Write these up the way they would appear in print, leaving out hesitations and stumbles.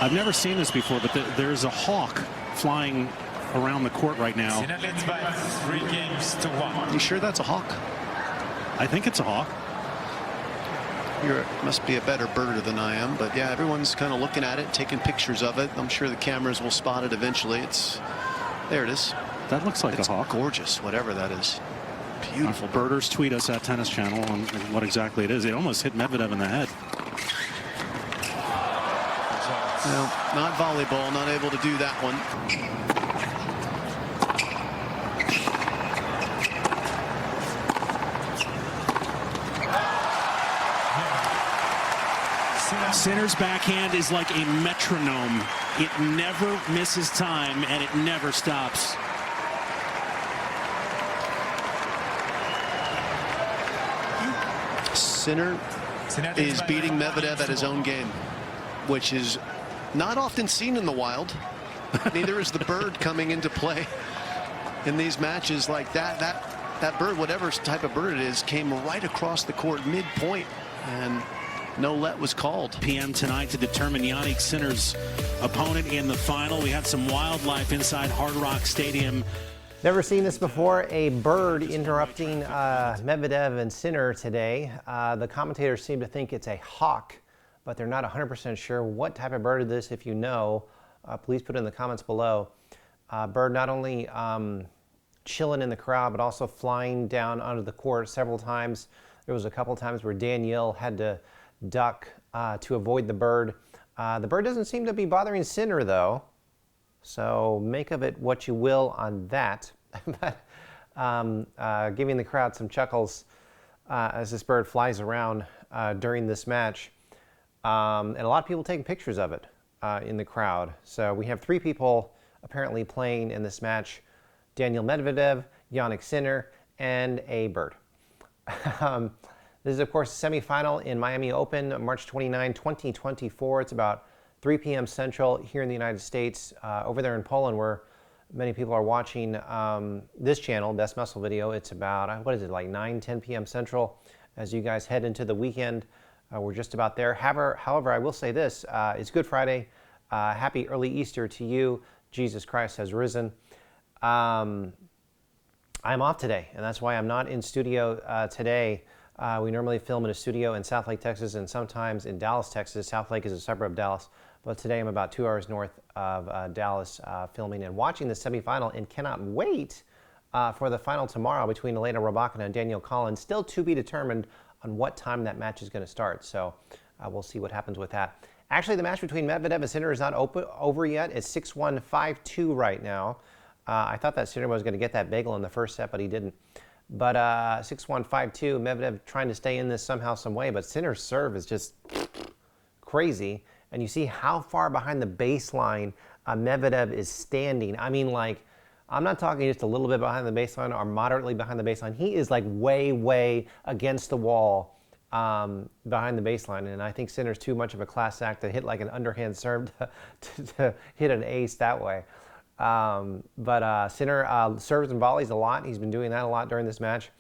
I've never seen this before, but there's a hawk flying around the court right now. 3-1. You sure that's a hawk? I think it's a hawk. You must be a better birder than I am, but yeah, everyone's kind of looking at it, taking pictures of it. I'm sure the cameras will spot it eventually. There it is. That looks like a hawk. Gorgeous, whatever that is. Beautiful. Birders tweet us at Tennis Channel on what exactly it is. It almost hit Medvedev in the head. Well, not volleyball, not able to do that one. Sinner's backhand is like a metronome. It never misses time and it never stops. Sinner is beating Medvedev at his own game, which is not often seen in the wild. Neither is the bird coming into play in these matches like that. That bird, whatever type of bird it is, came right across the court midpoint, and no let was called. PM tonight to determine Jannik Sinner's opponent in the final. We had some wildlife inside Hard Rock Stadium. Never seen this before, a bird interrupting Medvedev and Sinner today. The commentators seem to think it's a hawk, but they're not 100% sure what type of bird it is. If you know, please put it in the comments below. Bird not only chilling in the crowd, but also flying down onto the court several times. There was a couple times where Daniil had to duck to avoid the bird. The bird doesn't seem to be bothering Sinner, though. So make of it what you will on that. But giving the crowd some chuckles as this bird flies around during this match. And a lot of people taking pictures of it in the crowd. So we have 3 people apparently playing in this match: Daniil Medvedev, Jannik Sinner, and a bird. This is, of course, the semifinal in Miami Open, March 29, 2024. It's about 3 p.m. Central here in the United States. Over there in Poland, where many people are watching this channel, Best Muscle Video, it's about, what is it, like 9, 10 p.m. Central as you guys head into the weekend. We're just about there. However, I will say this, it's Good Friday. Happy early Easter to you. Jesus Christ has risen. I'm off today, and that's why I'm not in studio today. We normally film in a studio in South Lake, Texas, and sometimes in Dallas, Texas. South Lake is a suburb of Dallas, but today I'm about 2 hours north of Dallas filming and watching the semifinal, and cannot wait for the final tomorrow between Elena Rybakina and Danielle Collins. Still to be determined on what time that match is going to start, so we'll see what happens with that. Actually, the match between Medvedev and Sinner is not over yet. It's 6-1, 5-2 right now. I thought that Sinner was going to get that bagel in the first set, but he didn't. But 6-1, 5-2, Medvedev trying to stay in this somehow, some way, but Sinner's serve is just crazy. And you see how far behind the baseline Medvedev is standing. I mean, like, I'm not talking just a little bit behind the baseline or moderately behind the baseline. He is like way, way against the wall behind the baseline. And I think Sinner's too much of a class act to hit like an underhand serve to hit an ace that way. But Sinner serves and volleys a lot. He's been doing that a lot during this match.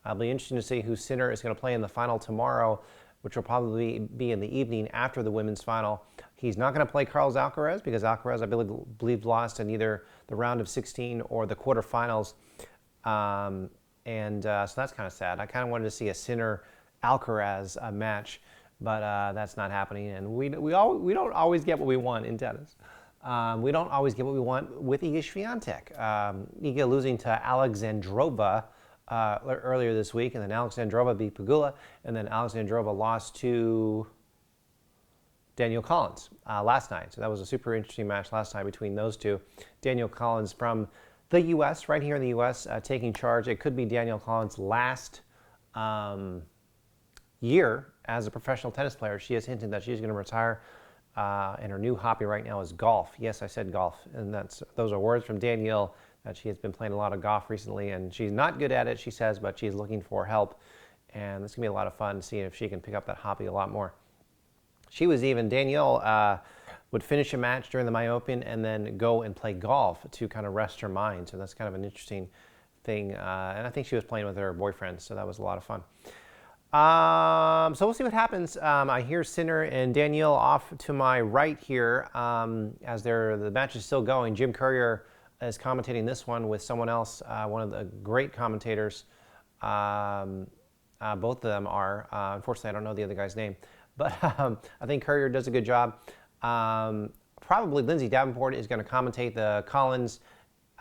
It'll be interesting to see who Sinner is going to play in the final tomorrow, which will probably be in the evening after the women's final. He's not going to play Carlos Alcaraz because Alcaraz, I believe, lost in either the round of 16 or the quarterfinals. So that's kind of sad. I kind of wanted to see a Sinner-Alcaraz match, but that's not happening. And we don't always get what we want in tennis. We don't always get what we want with Iga Swiatek. Iga losing to Alexandrova earlier this week, and then Alexandrova beat Pegula, and then Alexandrova lost to Danielle Collins last night. So that was a super interesting match last night between those two. Danielle Collins from the U.S., right here in the U.S., taking charge. It could be Danielle Collins' last year as a professional tennis player. She has hinted that she's going to retire. And her new hobby right now is golf. Yes, I said golf, and those are words from Danielle, that she has been playing a lot of golf recently, and she's not good at it, she says, but she's looking for help, and it's going to be a lot of fun seeing if she can pick up that hobby a lot more. She was even, Danielle would finish a match during the Miami Open and then go and play golf to kind of rest her mind, so that's kind of an interesting thing, and I think she was playing with her boyfriend, so that was a lot of fun. So we'll see what happens. I hear Sinner and Daniil off to my right here as the match is still going. Jim Courier is commentating this one with someone else, one of the great commentators. Both of them are. Unfortunately, I don't know the other guy's name. But I think Courier does a good job. Probably Lindsay Davenport is going to commentate the Collins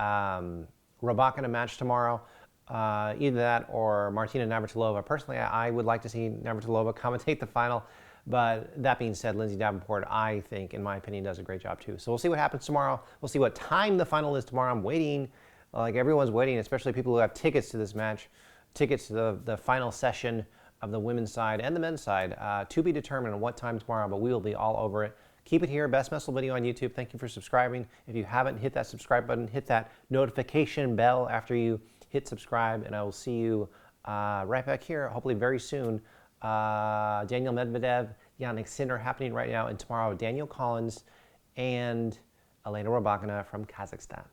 Rybakina match tomorrow. Either that or Martina Navratilova. Personally, I would like to see Navratilova commentate the final. But that being said, Lindsay Davenport, I think, in my opinion, does a great job too. So we'll see what happens tomorrow. We'll see what time the final is tomorrow. I'm waiting, like everyone's waiting, especially people who have tickets to this match, tickets to the final session of the women's side and the men's side. To be determined on what time tomorrow, but we will be all over it. Keep it here, Best Messel Video on YouTube. Thank you for subscribing. If you haven't, hit that subscribe button, hit that notification bell after you hit subscribe, and I will see you right back here, hopefully very soon. Daniil Medvedev, Jannik Sinner happening right now, and tomorrow Danielle Collins and Elena Rybakina from Kazakhstan.